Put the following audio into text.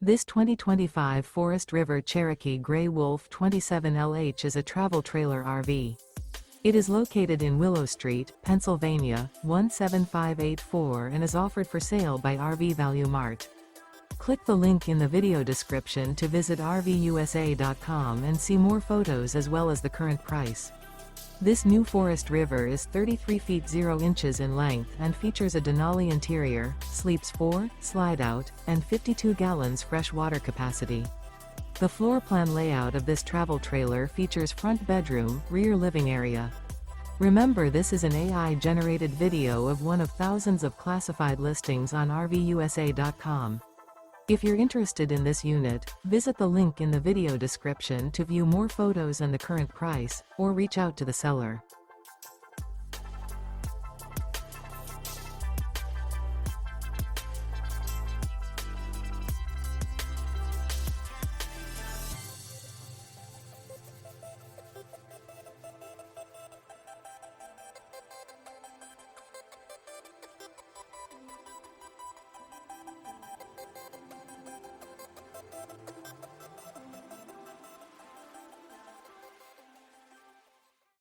This 2025 Forest River Cherokee Grey Wolf 27LH is a travel trailer RV. It is located in Willow Street, Pennsylvania, 17584 and is offered for sale by RV Value Mart. Click the link in the video description to visit RVUSA.com and see more photos as well as the current price. This new Forest River is 33 feet 0 inches in length and features a Denali interior, sleeps 4, slide-out, and 52 gallons fresh water capacity. The floor plan layout of this travel trailer features front bedroom, rear living area. Remember, this is an AI-generated video of one of thousands of classified listings on RVUSA.com. If you're interested in this unit, visit the link in the video description to view more photos and the current price, or reach out to the seller.